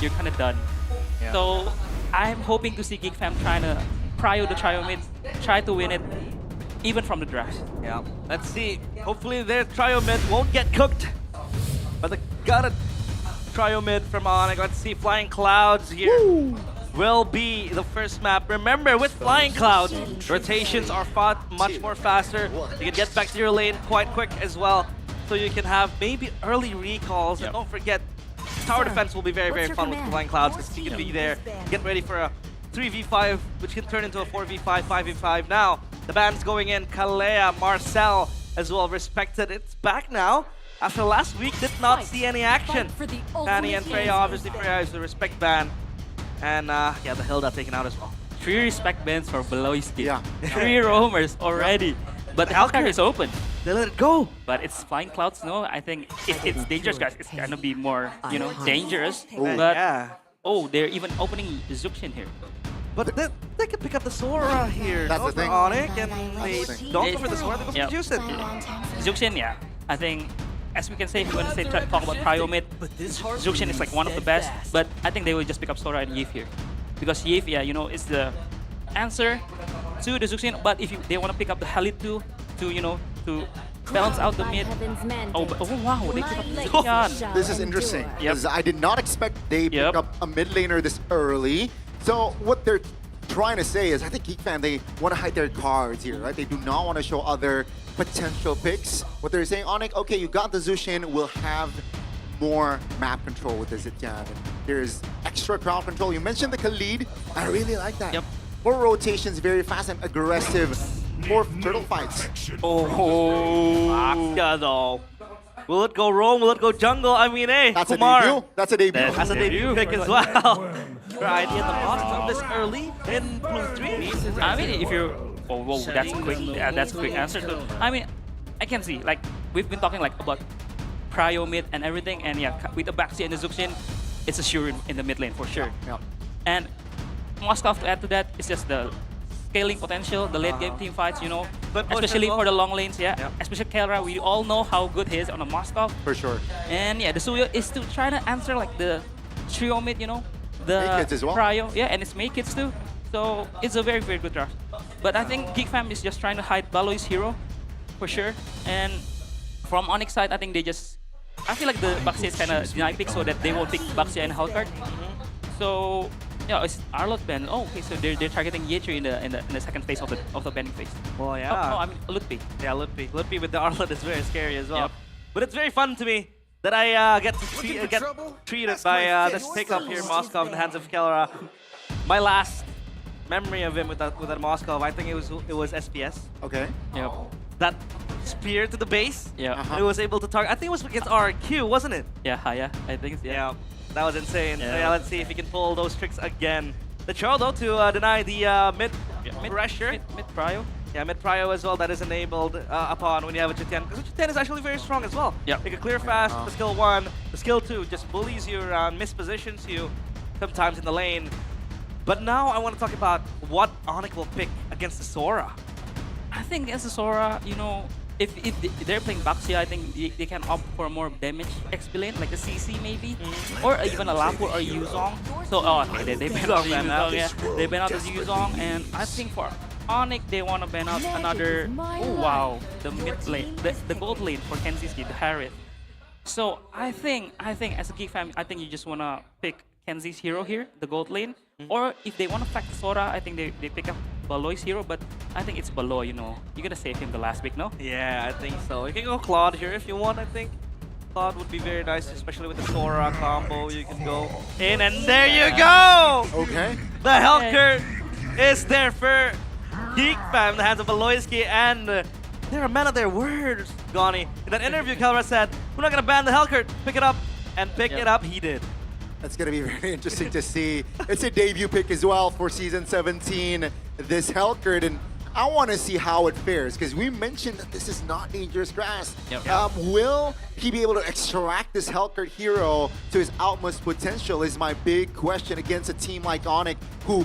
you're kind of done. Yeah. So I'm hoping to see GEEK fam trying to prio the trio mid, try to win it, even from the draft. Yeah, let's see. Hopefully their trio mid won't get cooked. But they got a trio mid from ONIC. Let's see, Flying Clouds here will be the first map. Remember, with Flying Clouds, rotations are fought much more faster. You can get back to your lane quite quick as well. So you can have maybe early recalls. And don't forget, tower defense will be very, very fun with Flying Clouds because you can be there, get ready for a 3v5, which can turn into a 4v5, 5v5. Now, the ban's going in. Kalea, Marcel as well, respected. It's back now. After last week, did not see any action. Fanny and Freya, obviously Freya is the respect ban. And yeah, the Hilda taken out as well. 3 respect bans for Beloyski. Yeah. 3 roamers already. But the Hellcat is open. They let it go. But it's Flying Clouds, no? I think if it's dangerous, guys, it's gonna be more, you know, dangerous. But, Yeah. oh, they're even opening Zuxin here. But they could pick up the Sora here. That's no, the thing. for ONIC, and they don't go for the Sora, they go for Yep. Juicin. Zuxin, yeah. I think, as we can say, if you want to say, talk about Prio mid, Zuxin is like one of the best. But I think they will just pick up Sora and Yif here. Because Yif, yeah, you know, is the answer to the Zuxin. But if they want to pick up the Halid too, to, you know, to balance out the mid. Oh, oh wow, they pick up the Zion. This is interesting because I did not expect they pick up a mid laner this early. So what they're trying to say is, I think GEEK fam, they want to hide their cards here, right? They do not want to show other potential picks. What they're saying, ONIC, okay, you got the Zushin, we'll have more map control with the Zitian. There's extra crowd control. You mentioned the Khalid. I really like that. Yep. More rotations, very fast and aggressive. More turtle fights. Oh, though. Will it go roam? Will it go jungle? I mean, hey, That's Kumar. a debut. That's a debut. That's a debut pick as well. Right, he had the boss this early in Blue 3. I mean, if you're... Oh, whoa, that's a quick, that's a quick answer. So, I mean, I can see, like, we've been talking like about Prio mid and everything, and yeah, with the Baxi and the Zuxin, it's a sure in the mid lane for sure. Yeah. And Moskov, to add to that, is just the scaling potential, the late game team fights, you know, But especially well. for the long lanes, yeah. Yep. Especially Kelra, we all know how good he is on a Moskov. For sure. And yeah, the Suyo is still trying to answer like the trio mid, you know, the Make kids as well. Prio, yeah, and it's make kids too. So it's a very, very good draft. But I think GEEK fam is just trying to hide Baloy's hero, for sure. And from ONIC side, I think they just, I feel like the Baxi is kind of deny pick so that they won't pick Baxi and Hellcard. So yeah, it's Arlot ban. Oh, okay, so they're targeting Yeager in the second phase of the banning phase. Well, yeah. Oh, I mean Lutpi. Yeah, Lutpi. Lutpi with the Arlot is very scary as well. Yep. But it's very fun to me that I get to get treated by this pickup here, Moskov, in the hands of Kelra. My last memory of him with that Moskov, I think it was SPS. Okay. Yep. That spear to the base. Yeah. It was able to target. I think it was against RQ, wasn't it? Yeah, Haya. I think it's, Yeah, that was insane. Yeah. So yeah, let's see if he can pull those tricks again. The Churl though to deny the mid pressure. Mid Prio. Yeah, mid prio as well. That is enabled upon when you have a Jiten, because Jiten is actually very strong as well. Yeah. They can clear fast. The skill 1, the skill 2 just bullies you around, mispositions you sometimes in the lane. But now I want to talk about what ONIC will pick against the Sora. I think as a Sora, you know, if they're playing Baxi, I think they can opt for more damage XP lane, like a CC maybe, or even a Lapu or Yuzong. So, oh, okay, they ban out the Yuzong, yeah. They ban out the Yuzong, and I think for ONIC, they want to ban out another, oh wow, the mid lane, the gold lane for Kenziski, the Harith. So, I think as a GEEK fan, I think you just want to pick Kenzi's hero here, the gold lane. Or if they want to fact Sora, I think they pick up Baloy's hero, but I think it's Baloy, you know. You're gonna save him the last week, no? Yeah, I think so. You can go Claude here if you want, I think. Claude would be very nice, especially with the Sora combo. You can go in, and there you go! Okay. The Hellcurt is there for GEEK fam in the hands of Baloyski, and they're a man of their words, Goni. In that interview, Kelra said, we're not gonna ban the Hellcurt, pick it up, and pick it up, he did. That's going to be very interesting to see. It's a debut pick as well for Season 17, this Hellcurt, and I want to see how it fares, because we mentioned that this is not dangerous grass. Yep. Will he be able to extract this Hellcurt hero to his utmost potential is my big question against a team like ONIC, who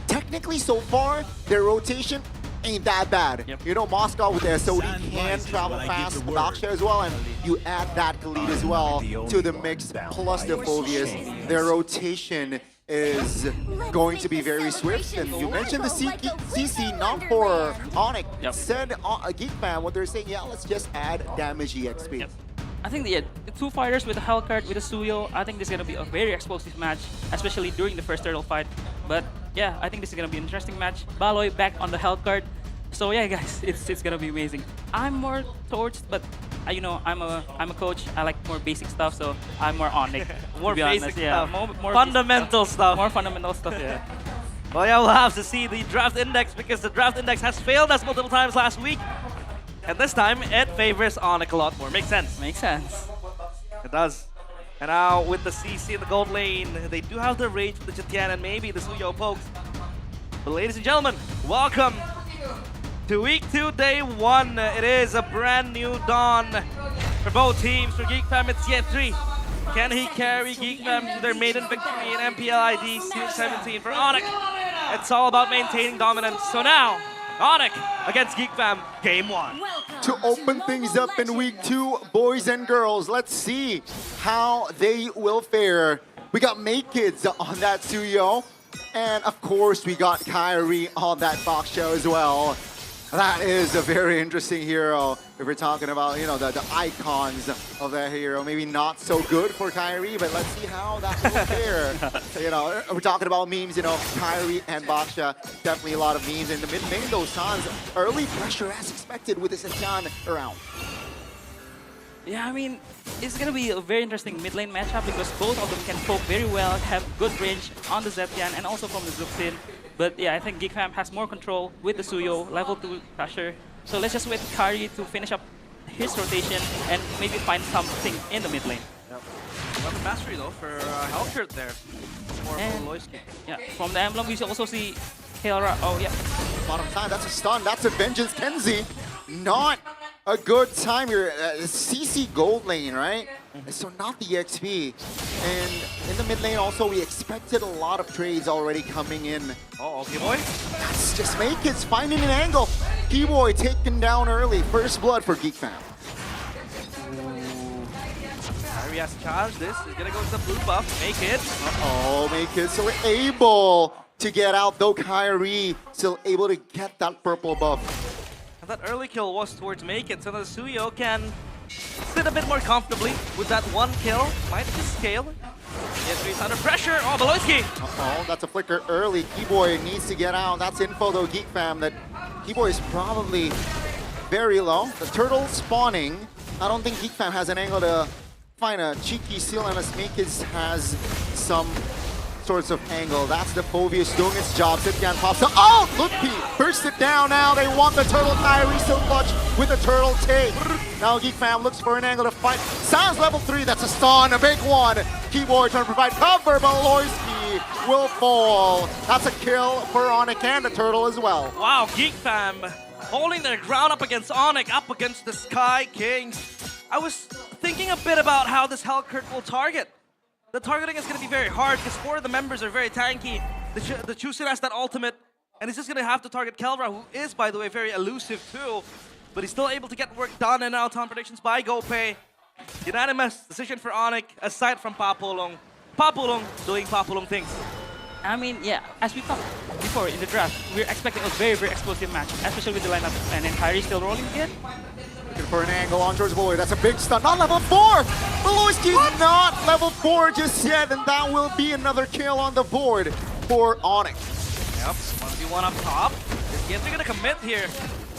technically so far, their rotation ain't that bad. Yep. You know, Moscow with the SOD can travel fast, Baksha as well, and you add that Khalid as well to the mix, plus the Phobias. Their rotation is going to be very swift. And you mentioned the CC, not for ONIC. Yep. Said Geek Fan, what they're saying, yeah, let's just add damage EXP. Yep. I think the two fighters with the Hellcart, with the Suyo, I think this is going to be a very explosive match, especially during the first turtle fight. But yeah, I think this is going to be an interesting match. Baloy back on the Hellcart. So yeah, guys, it's going to be amazing. I'm more towards, but you know, I'm a coach. I like more basic stuff, so I'm more on it. More basic honest. Yeah, stuff. more Fundamental stuff. More fundamental stuff, yeah. Well, yeah, we'll have to see the draft index because the draft index has failed us multiple times last week. And this time, it favors ONIC a lot more. Makes sense. Makes sense. It does. And now with the CC in the gold lane, they do have the range with the Jetian and maybe the Suyo pokes. But ladies and gentlemen, welcome to week 2, day 1. It is a brand new dawn for both teams. For Geek Fam, it's yet 3. Can he carry Geek Fam to their maiden victory in MPL ID S17? For ONIC, it's all about maintaining dominance. So now, ONIC against Geek Fam, game 1. To open things up in week 2, boys and girls, let's see how they will fare. We got Make Kids on that Suyo, and of course we got Kyrie on that Fox show as well. That is a very interesting hero. If we're talking about, you know, the icons of that hero, maybe not so good for Kyrie, but let's see how that will fare. You know, we're talking about memes, you know, Kyrie and Baksha, definitely a lot of memes. In the mid lane, those Sans, early pressure as expected with the Sejan around. Yeah, I mean, it's gonna be a very interesting mid lane matchup because both of them can poke very well, have good range on the Zetian and also from the Zuxin. But yeah, I think Geek Fam has more control with the Suyo, level 2 pressure. So let's just wait for Kyrie to finish up his rotation and maybe find something in the mid lane. Yep. Weapon mastery though for Hellcurt there. More And- for Loisky. Yeah, from the emblem, we should also see Kael'Ra. Oh, yeah. Bottom side, that's a stun, that's a Vengeance Kenzie. Not a good time here. CC gold lane, right? So not the XP. And in the mid lane also, we expected a lot of trades already coming in. Oh, okay, boy. That's just Make Kids finding an angle. Keyboy taken down early. First blood for Geek Fam. Kyrie has to charge this. He's gonna go to the blue buff. Make it. Oh, Make Kids still able to get out, though Kyrie still able to get that purple buff. And that early kill was towards Make It, so the Suyo can sit a bit more comfortably with that one kill. Might just scale. Yes, he's under pressure. Oh, Beloyski. Uh-oh, that's a flicker early. Keyboy needs to get out. That's info, though, Geek Fam, that Keyboy is probably very low. The turtle spawning. I don't think Geek Fam has an angle to find a cheeky seal, unless Make Kids has some sorts of angle. That's the Phobius doing its job. Sitgan pops up. Oh, look, he burst it down now. They want the turtle. Kyrie still clutch with the turtle take. Now Geek Fam looks for an angle to fight. Sounds level 3. That's a stun, a big one. Keyboard trying to provide cover, but Loisky will fall. That's a kill for ONIC and the turtle as well. Wow, Geek Fam holding their ground up against ONIC, up against the Sky Kings. I was thinking a bit about how this Hellcurt will target. The targeting is going to be very hard because 4 of the members are very tanky. The Chusin has that ultimate, and he's just going to have to target Kael'Ra, who is, by the way, very elusive too. But he's still able to get work done, and now time predictions by GoPay. Unanimous decision for ONIC, aside from Papulong. Papulong doing Papulong things. I mean, yeah, as we talked before in the draft, we're expecting a very, very explosive match, especially with the lineup. And then Kyrie still rolling again. Looking for an angle on George Bulloy. That's a big stun. Not level 4! Beloyski's not level 4 just yet, and that will be another kill on the board for ONIC. Yep, 1v1 up top. Is Genji gonna commit here?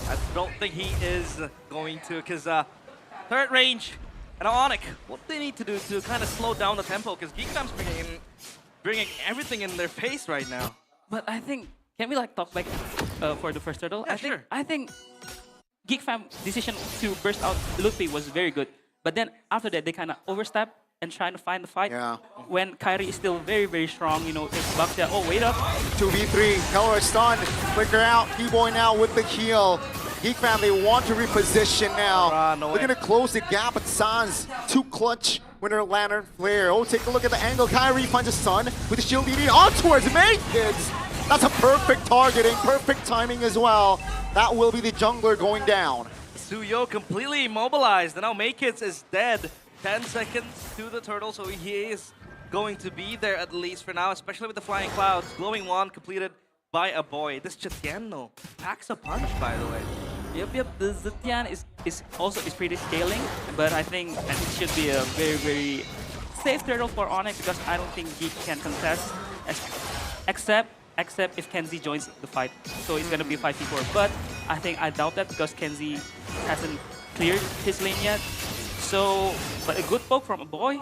I don't think he is going to, because third range. And ONIC, what they need to do to kind of slow down the tempo, because Geek Fam's bringing everything in their face right now. But I think, can we like talk back for the first turtle? Yeah, sure. I think Geek Fam's decision to burst out Luffy was very good. But then after that, they kind of overstepped and trying to find the fight. Yeah. When Kyrie is still very, very strong, you know, if Baksha, oh, wait up. 2v3, Kael'Ra stun, flicker out, Keyboy now with the heal. Geek Fam, they want to reposition now. No They're way. gonna close the gap, but Sans too clutch with her Lantern Flare. Oh, take a look at the angle. Kyrie finds a stun with the shield DD on towards Make Kids. That's a perfect targeting, perfect timing as well. That will be the jungler going down. Suyo completely immobilized, and now Makeits is dead. 10 seconds to the turtle, so he is going to be there at least for now, especially with the flying clouds. Glowing wand completed by a boy. This Chetiano packs a punch, by the way. Yep. The Zetian is also pretty scaling, but I think it should be a very safe turtle for ONIC because I don't think GEEK can contest, except if Kenzie joins the fight. So it's gonna be 5v4. But I doubt that because Kenzie hasn't cleared his lane yet. So, but a good poke from a boy.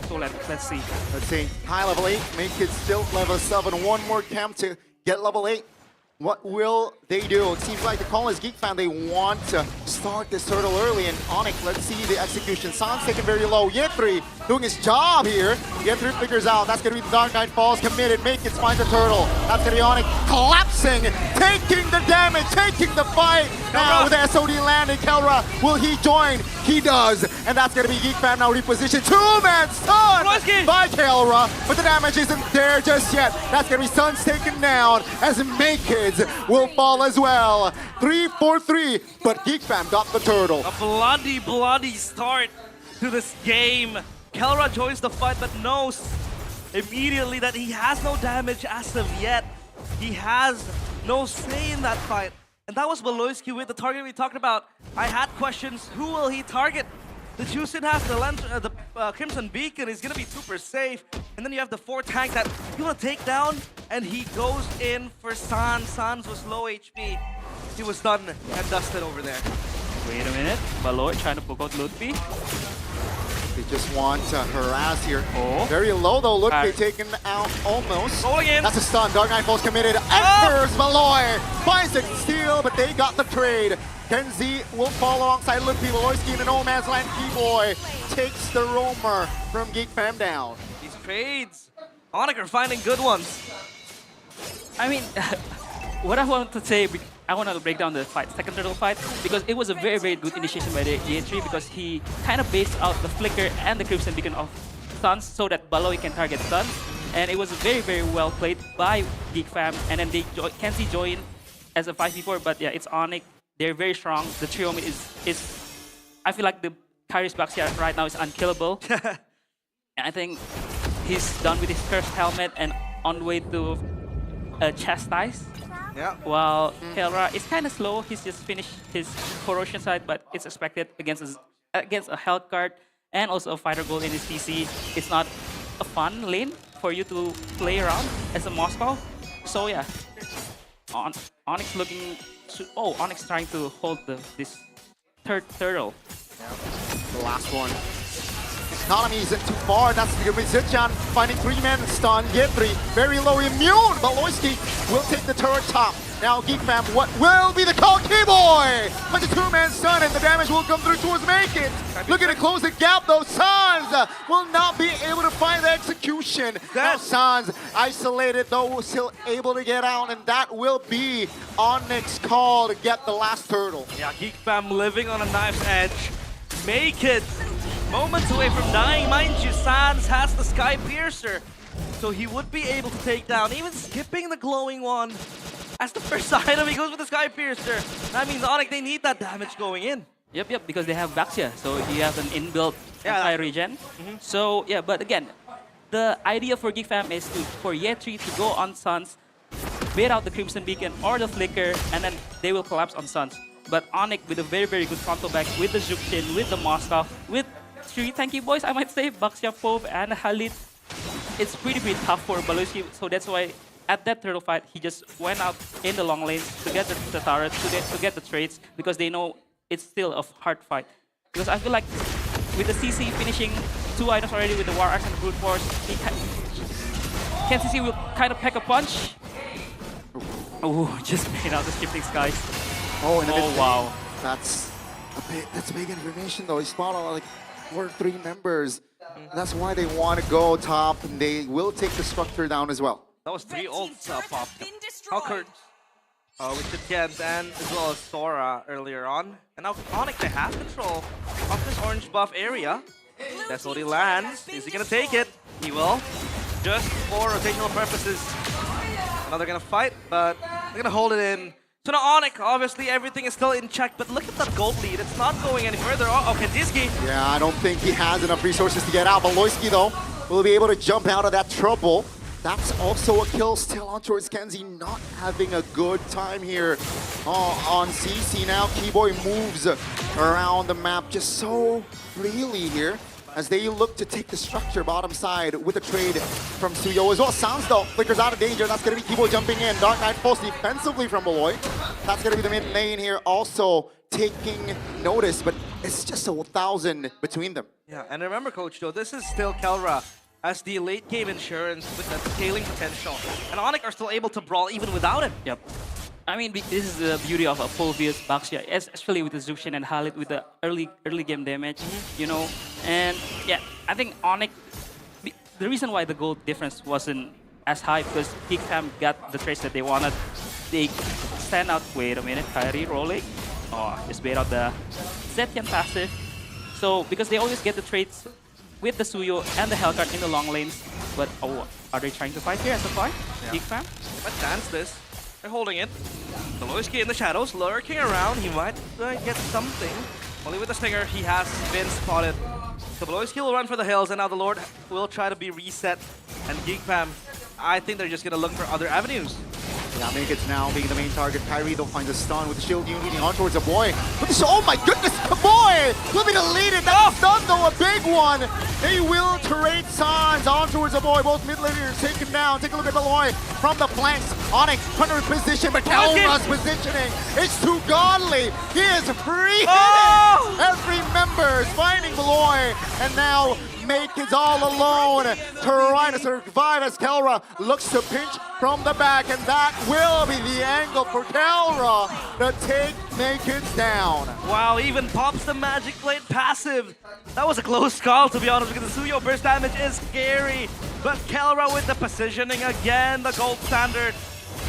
So let's see. Let's see. High level 8, make it still level 7. One more camp to get level 8. What will they do? It seems like the call is GEEK fan. They want to start this turtle early. And ONIC, let's see the execution. San's taken very low. Yetri doing his job here. Yetri figures out. That's going to be the Dark Knight Falls committed. Make it find the turtle. That's going to be ONIC collapsing, taking the damage, taking the fight. Now with the SOD landing, Kelra, will he join? He does. And that's going to be GEEK fan now repositioned. Two-man stun by Kelra. But the damage isn't there just yet. That's going to be Sun's taken down as Makeits will fall as well. 3-4-3, but GEEK fam got the turtle. A bloody start to this game. Kelra joins the fight, but knows immediately that he has no damage as of yet. He has no say in that fight. And that was Baloyski with the target we talked about. I had questions, who will he target? The Juicin has the Crimson Beacon, is gonna be super safe. And then you have the 4 tank that you wanna take down, and he goes in for Sans. Sans was low HP. He was done and dusted over there. Wait a minute. Baloy trying to poke out Ludwig. They just want to harass here. Oh. Very low though. Ludwig taken out almost. Going in. That's a stun. Dark Knight Falls committed. Enters Baloy. Finds a steal, but they got the trade. Kenzie will fall alongside Ludwig. Baloyski in the no man's land. Keyboy takes the roamer from GEEK fam down. These trades, ONIC are finding good ones. I mean, what I want to say, I want to break down the fight, second turtle fight, because it was a very good initiation by the Yetri because he kind of based out the flicker and the Crimson Beacon of Suns so that Baloy can target Suns. And it was very well played by GEEK fam. And then Kenzie joined as a 5v4, but yeah, it's ONIC. They're very strong. The trio mid is I feel like the Kyrie's Baxia right now is unkillable. And I think he's done with his cursed helmet and on the way to chastise. Yeah. While Kelra is kind of slow. He's just finished his corrosion side, but it's expected against a health card and also a fighter gold in his PC. It's not a fun lane for you to play around as a Moscow. So yeah, ONIC looking. ONIC trying to hold this third turtle. The last one. Economy isn't too far. That's the Zichan finding 3-man stun. Yetri very low immune. Baloyski will take the turret top. Now GEEK fam, what will be the call? Keyboy! But the 2-man stun and the damage will come through towards Makeits. Looking to close the gap though. Sans will not be able to find the execution. Now Sans isolated though, still able to get out, and that will be ONIC's call to get the last turtle. Yeah, GEEK fam living on a knife's edge. Makeits moments away from dying. Mind you, Sans has the Sky Piercer, so he would be able to take down, even skipping the glowing one. As the first item, he goes with the Sky Piercer. That means ONIC, they need that damage going in. Yep, because they have Baxia, so you have an inbuilt anti-regen. So yeah, but again, the idea for GEEK fam is for Yetri to go on Suns, bait out the Crimson Beacon or the Flicker, and then they will collapse on Suns. But ONIC with a very good frontal back with the Zhukshin, with the Moskov, with 3 tanky boys, I might say, Baxia, Pove, and Halit. It's pretty tough for Baloyski, so that's why at that turtle fight, he just went out in the long lane to get the turret, to get the trades, because they know it's still a hard fight. Because I feel like with the CC finishing 2 items already with the War Axe and the Brute Force, CC will kind of pack a punch. Oh, just made out the shifting skies. Oh, in the mid wow. That's big information though. He spotted like 4 or 3 members. That's why they want to go top, and they will take the structure down as well. That was 3 ults popped. Halkert with the Gent and as well as Sora earlier on. And now ONIC, they have control of this orange buff area. That's what he lands. Is he gonna take it? He will. Just for rotational purposes. Now they're gonna fight, but they're gonna hold it in. So now ONIC, obviously everything is still in check, but look at that gold lead. It's not going any further. Oh, Kandinsky. Yeah, I don't think he has enough resources to get out. But Loisky, though, will be able to jump out of that trouble. That's also a kill still on towards Kenzie, not having a good time here on CC. Now Keyboy moves around the map just so freely here as they look to take the structure bottom side with a trade from Suyo as well. Sounds though, flickers out of danger. That's going to be Keyboy jumping in. Dark Knight falls defensively from Beloy. That's going to be the mid lane here also taking notice, but it's just 1,000 between them. Yeah, and remember, Coach, though, this is still Kelra as the late game insurance with that scaling potential. And ONIC are still able to brawl even without him. Yep. I mean, this is the beauty of a full vs Baxia, especially with the Zuxian and Halit with the early game damage, you know. And yeah, I think ONIC, the reason why the goal difference wasn't as high because GEEK Fam got the trades that they wanted. They stand out. Wait a minute, Kyrie rolling. Oh, just wait out the Zetian passive. So because they always get the trades with the Suyo and the Hellcart in the long lanes, but oh, are they trying to fight here as a fight? Yeah. GEEK Fam? Let's dance this. They're holding it. The Loisky in the shadows, lurking around. He might get something. Only with the Stinger, he has been spotted. So Loisky will run for the hills, and now the Lord will try to be reset. And GEEK Fam, I think they're just gonna look for other avenues. Yeah, Mankits now being the main target. Kyrie though finds a stun with the shield unit leading on towards a boy. Oh my goodness, the boy! Looking to lead it. That's stun though, a big one. They will trade Sans on towards a boy. Both mid laners taken down. Take a look at Beloy from the flanks. ONIC under position, but Kelra's positioning. It's too godly. He is free. Every member is finding Beloy, and now Mankits all alone trying to survive as Kelra looks to pinch from the back, and that will be the angle for Kelra to take Mankits down. Wow, even pops the Magic Blade passive. That was a close call, to be honest, because the Suyo burst damage is scary. But Kelra with the positioning again, the gold standard,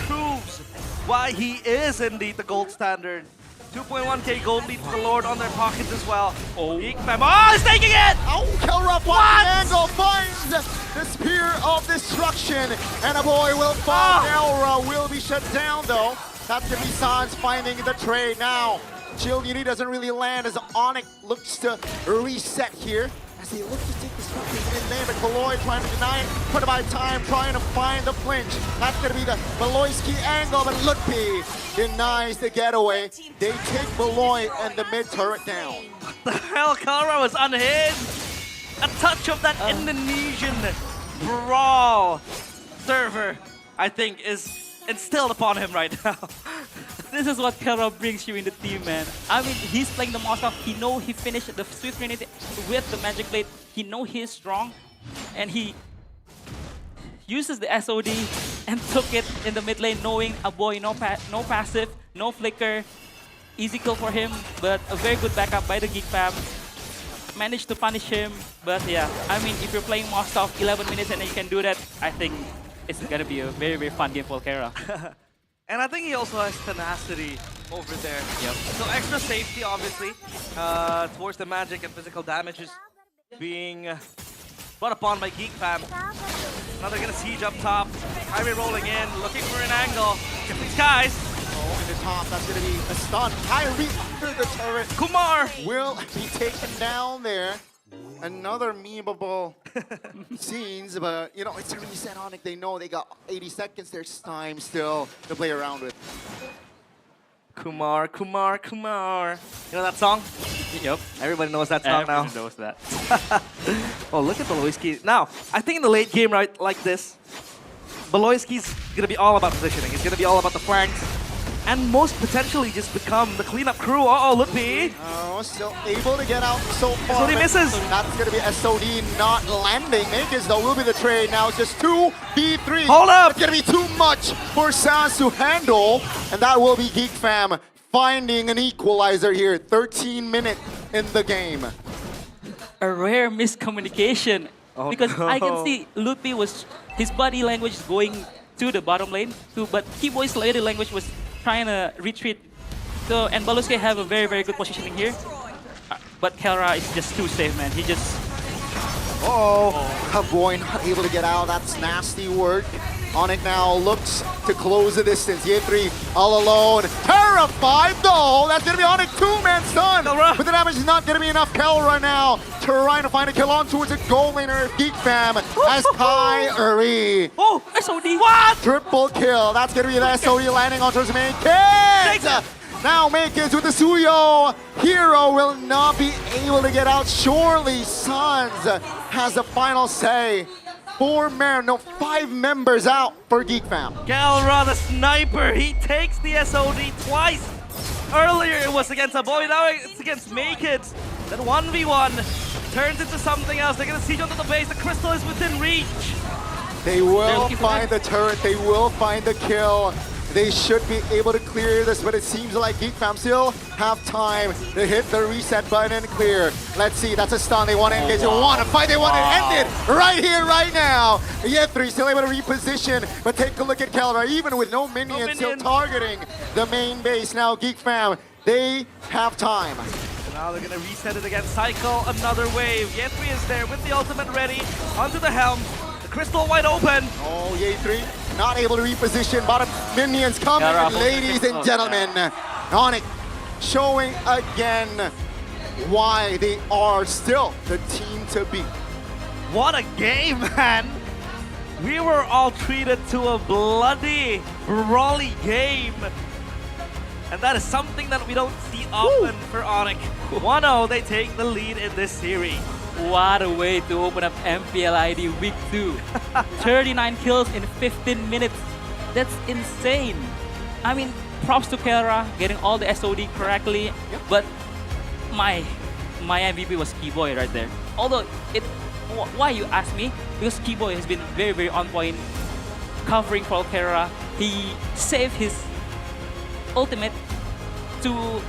proves why he is indeed the gold standard. 2.1k gold lead for the Lord on their pockets as well. Oh, GEEK Fam. Oh, he's taking it! Oh, Kelra finds the angle, finds the spear of destruction, and a boy will fall. Kelra will be shut down though. That's gonna be Sans finding the trade now. Shield Unity doesn't really land as ONIC looks to reset here. As they look to take the structure in there, but Beloy trying to deny it, put it by time, trying to find the flinch. That's gonna be the Beloyski angle, but Lutpi denies the getaway. They take Beloy and the mid turret down. What the hell? Kelra was unhinged. A touch of that Indonesian brawl server, I think, is instilled upon him right now. This is what Kelra brings you in the team, man. I mean, he's playing the most off. He know he finished the Swift Trinity with the Magic Blade. He know he is strong, and he uses the SOD and took it in the mid lane, knowing a boy, no passive, no flicker, easy kill for him, but a very good backup by the GEEK Fam. Managed to punish him, but yeah, I mean, if you're playing Mostov 11 minutes and you can do that, I think it's gonna be a very, very fun game for Kelra. And I think he also has tenacity over there. Yep. So extra safety, obviously, towards the magic and physical damage is being brought upon by GEEK Fam. Now they're gonna siege up top. Kyrie rolling in, looking for an angle. Get these guys. Oh, in the top, that's gonna be a stun. Kyrie under the turret. Kumar Will be taken down there. Another memeable scenes, but you know, it's a reset ONIC. They know they got 80 seconds. There's time still to play around with. Kumar. You know that song? Yep. Everybody knows that song now. Everyone knows that. Oh, look at Beloyski. Now, I think in the late game, right, like this, Beloyski's gonna be all about positioning. It's gonna be all about the flanks. And most potentially just become the cleanup crew. Uh-oh, Lutpi. Oh, still able to get out so far. SOD misses. That's going to be SOD not landing. Mankits, though, will be the trade. Now it's just 2v3. Hold up. It's going to be too much for Sans to handle. And that will be GEEK Fam finding an equalizer here. 13 minutes in the game. A rare miscommunication. Oh, because no. I can see Lutpi was, his body language is going to the bottom lane, but Keyboy's body language was trying to retreat. So, and Beloyski have a very, very good positioning here. But Kelra is just too safe, man. He just... Oh, boy, not able to get out. That's nasty work. ONIC now looks to close the distance. Ye3 all alone. Terrified though. That's going to be ONIC two-man stun. Kelra. But the damage is not going to be enough. Kelra now trying to find a kill on towards a goal laner. Geek Fam as Kyrie. Oh, SOD. What? Triple kill. That's going to be the SOE landing on towards the main kids. Now Makins with the Suyo. Hero will not be able to get out. Surely Suns has the final say. 5 members out for Geek Fam. Kelra, the sniper, he takes the SOD twice. Earlier it was against a boy, now it's against Makids. Then 1v1 turns into something else. They're gonna siege onto the base. The crystal is within reach. They will find the turret. They will find the kill. They should be able to clear this, but it seems like Geek Fam still have time to hit the reset button and clear. Let's see, that's a stun. They want to engage, they want to fight, they want to end it right here, right now. Ye3 still able to reposition, but take a look at Kelra, even with no minions, still targeting the main base. Now Geek Fam, they have time. Now they're gonna reset it again, cycle another wave. Ye3 is there with the ultimate ready, onto the helm. The crystal wide open. Oh, Ye3 not able to reposition. Bottom minions coming, ladies and gentlemen. ONIC showing again why they are still the team to beat. What a game, man! We were all treated to a bloody, brawly game. And that is something that we don't see often for ONIC. 1-0, they take the lead in this series. What a way to open up MPL ID Week 2. 39 kills in 15 minutes. That's insane. I mean, props to Kelra getting all the SOD correctly. But my MVP was Keyboy right there. Although, why you ask me? Because Keyboy has been very, very on point covering for Kelra. He saved his ultimate to,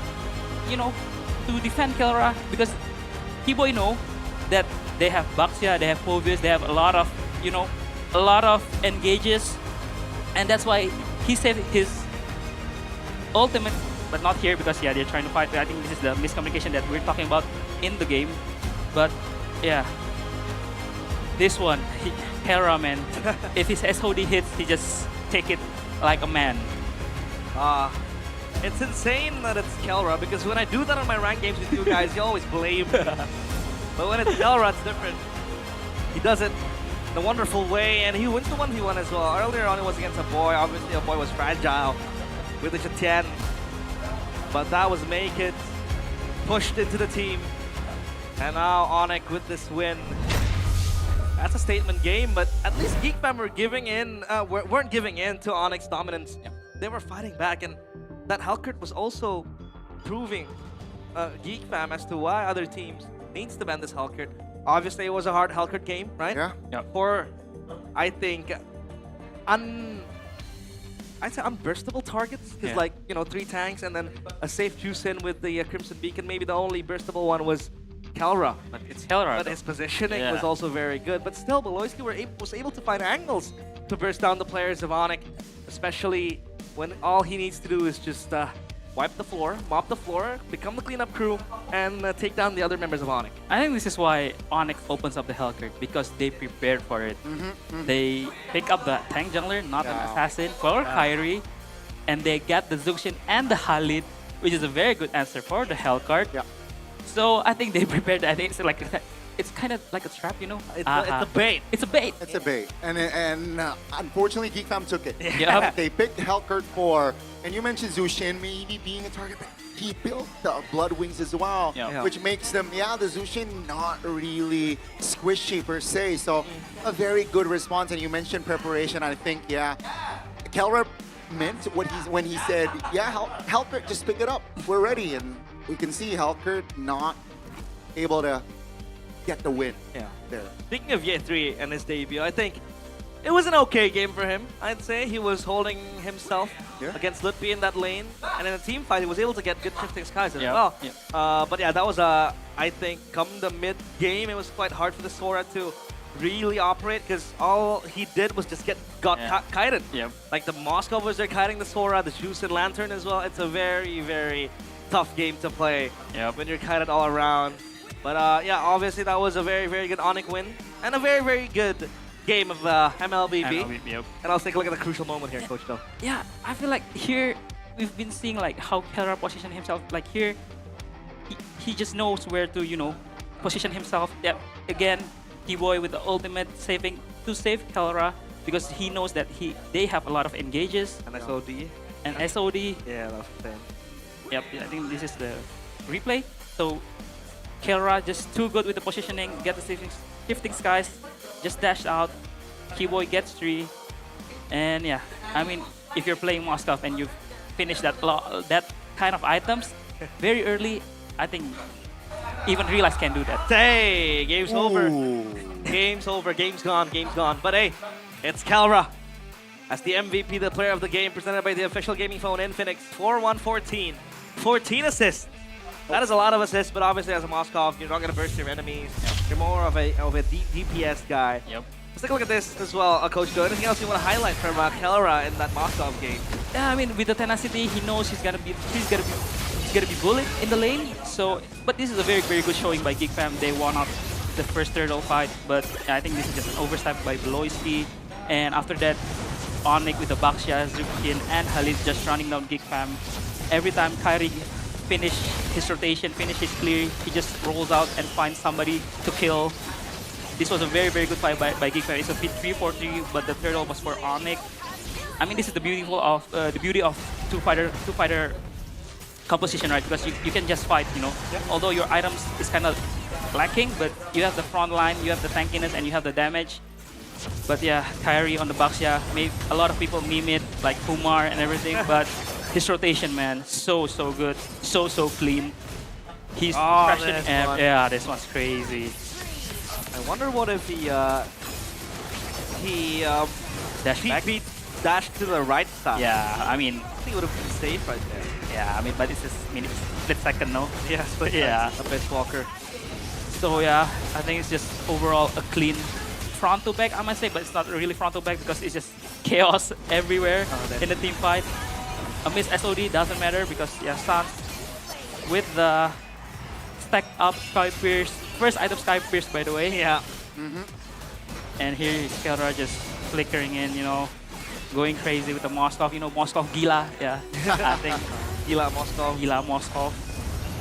to defend Kelra, because Keyboy know that they have Baxia, they have Povius, they have a lot of engages, and that's why he saved his ultimate, but not here because they're trying to fight. I think this is the miscommunication that we're talking about in the game. But yeah, this one, Kelra, man, if his SOD hits, he just take it like a man. It's insane that it's Kelra, because when I do that on my ranked games with you guys, you always blame me. But when it's Kelra, it's different. He does it in a wonderful way, and he wins the 1v1 as well. Earlier on, it was against a boy. Obviously, a boy was fragile with the Chatian. But that was Make It, pushed into the team. And now ONIC with this win. That's a statement game, but at least Geek Fam were weren't giving in to ONIC's dominance. They were fighting back, and that Hellcurt was also proving Geek Fam as to why other teams needs to ban this Hellcurt. Obviously, it was a hard Hellcurt game, right? Yeah. For, I think, I'd say unburstable targets. Because 3 tanks and then a safe juice in with the Crimson Beacon. Maybe the only burstable one was Kelra. But it's Kelra. But his positioning was also very good. But still, Beloyski was able to find angles to burst down the players of ONIC, especially when all he needs to do is just wipe the floor, mop the floor, become the cleanup crew, and take down the other members of ONIC. I think this is why ONIC opens up the Hellcurt, because they prepared for it. They pick up the tank jungler, not an assassin, for Kyrie, and they get the Zuxian and the Halid, which is a very good answer for the Hellcurt. So I think they prepared. I think it's kind of like a trap, It's a bait. It's a bait. It's a bait. And unfortunately, Geek Fam took it. Yep. They picked Hellcurt for, and you mentioned Zushin maybe being a target, but he built the Blood Wings as well, which makes them, the Zushin not really squishy per se. So a very good response. And you mentioned preparation. I think, Kelra meant when he said, Hellcurt, just pick it up. We're ready. And we can see Hellcurt not able to get the win there. Speaking of Ye3 and his debut, I think it was an okay game for him. I'd say he was holding himself against Lutfi in that lane, and in a team fight, he was able to get good shifting skies as well. But yeah, that was I think come the mid game, it was quite hard for the Sora to really operate, because all he did was just get kited. Like the Moscow was there kiting the Sora, the Juice and Lantern as well. It's a very, very tough game to play when you're kited all around. But yeah, obviously that was a very, very good ONIC win, and a very, very good game of MLBB. Yep. And let's take a look at the crucial moment here, Coach Del. Yeah, I feel like here we've been seeing like how Kelra position himself. Like here, he just knows where to position himself. Yeah, again, T-Boy with the ultimate saving to save Kelra because he knows that they have a lot of engages And SOD. and SOD. Yeah, that's the same. Yep, I think this is the replay. So Kelra just too good with the positioning, get the shifting skies, just dashed out. T-Boy gets 3, and yeah, I mean, if you're playing Moscow and you've finished that kind of items very early, I think even Realize can do that. Hey, game's over. Ooh. Game's over. Game's gone. Game's gone. But hey, it's Kelra as the MVP, the player of the game, presented by the official gaming phone Infinix. 4-1-14. 14 assists. That is a lot of assists, but obviously as a Moskov, you're not going to burst your enemies. You're more of a DPS guy. Yep. Let's take a look at this as well, Coach Joe. Anything else you want to highlight from Kelra in that Moskov game? Yeah, I mean, with the tenacity, he knows he's gonna be bullied in the lane. So, but this is a very good showing by GEEK fam. They won out the first turtle fight, but I think this is just an overstep by Beloyski. And after that, ONIC with the Baxia, Zukin, and Halid just running down GEEK fam. Every time Kyrie finish his rotation, finish his clear, he just rolls out and finds somebody to kill. This was a very good fight by GEEK fam. It's a bit 3-4-3, but the turtle was for ONIC. I mean, this is the beauty of two-fighter composition, right? Because you can just fight, Yeah. Although your items is kind of lacking, but you have the front line, you have the tankiness, and you have the damage. But yeah, Kyrie on the Baxia, maybe a lot of people meme it, like Kumar and everything, but his rotation, man, so good, so clean. He's pressuring, this one. yeah, this one's crazy. I wonder what if he Dash back. dashed to the right side. Yeah, I mean, I think it would have been safe right there. yeah, I mean, but it's just split second, no? Yeah, but Yeah. a best walker. So yeah, I think it's just overall a clean front to back, I might say, but it's not really front to back because it's just chaos everywhere in the team fight. A miss SOD doesn't matter because yeah, Sans with the stack up Sky Pierce, first item Sky Pierce by the way. Yeah. And here is Kelra just flickering in, going crazy with the Moskov, Moskov Gila, yeah. I think Gila Moskov. Gila Moskov.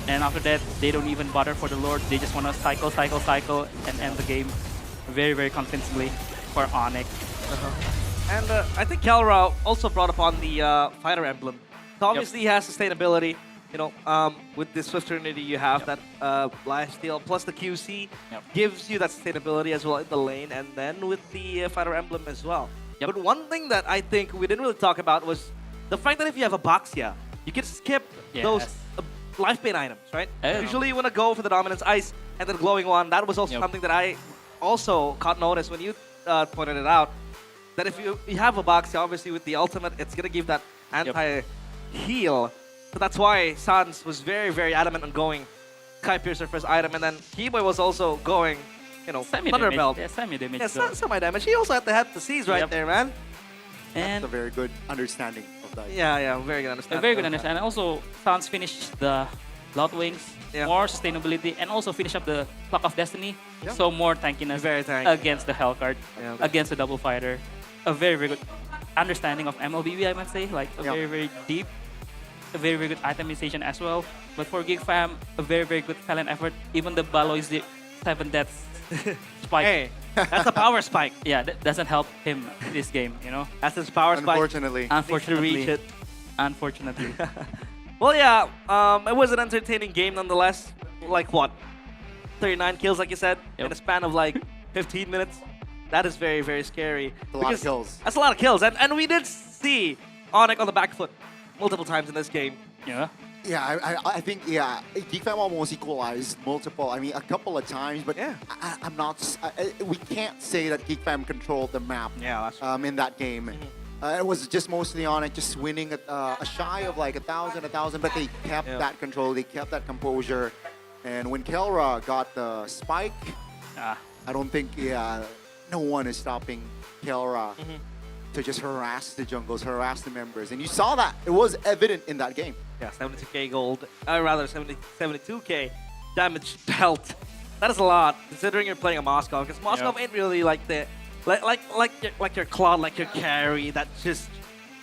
And after that, they don't even bother for the Lord. They just want to cycle, and end the game very convincingly for ONIC. And I think Kelra also brought upon the fighter emblem. So obviously he has sustainability. With this Swift Trinity you have that lifesteal plus the QC gives you that sustainability as well in the lane, and then with the fighter emblem as well. Yep. But one thing that I think we didn't really talk about was the fact that if you have a Baxia, you can skip those life bait items, right? Oh. Usually you want to go for the Dominance Ice and then Glowing One. That was also something that I also caught notice when you pointed it out. That if you have a Baxia, obviously with the ultimate, it's going to give that anti-heal. So that's why Sans was very adamant on going Sky Piercer first item, and then T-Boy was also going, Thunder Belt. Yeah, semi-damage. Yeah, semi-damage. He also had to have the C's right there, man. And That's a very good understanding of that. Yeah, very good a understanding. very good understanding. And also, Sans finished the Loud Wings, more sustainability, and also finish up the Clock of Destiny. So more tankiness Very tanky. against the Hellcard, against the Double Fighter. A very good understanding of MLBB, I might say. Like a very deep, a very good itemization as well. But for GEEK fam, a very good talent effort. Even the Baloy's 7 deaths spike. Hey, that's a power spike. Yeah, that doesn't help him this game, That's his power spike. Unfortunately. Unfortunately. Reach it. Unfortunately. Well, yeah, it was an entertaining game nonetheless. Like what? 39 kills, like you said, in a span of like 15 minutes. That is very scary. A lot of kills. That's a lot of kills. And we did see ONIC on the back foot multiple times in this game. Yeah. Yeah, I think, GEEK fam almost equalized multiple, a couple of times, but I'm not, we can't say that GEEK fam controlled the map in that game. It was just mostly ONIC just winning a shy of like 1,000, but they kept that control, they kept that composure. And when Kelra got the spike, I don't think, no one is stopping Kelra to just harass the jungles, harass the members. And you saw that. It was evident in that game. Yeah, 72k gold, rather 72k damage dealt. That is a lot, considering you're playing a Moskov, because Moskov ain't really like the Like your Cloud, like your carry that just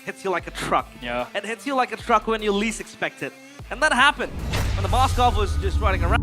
hits you like a truck. Yeah. It hits you like a truck when you least expect it. And that happened when the Moskov was just running around.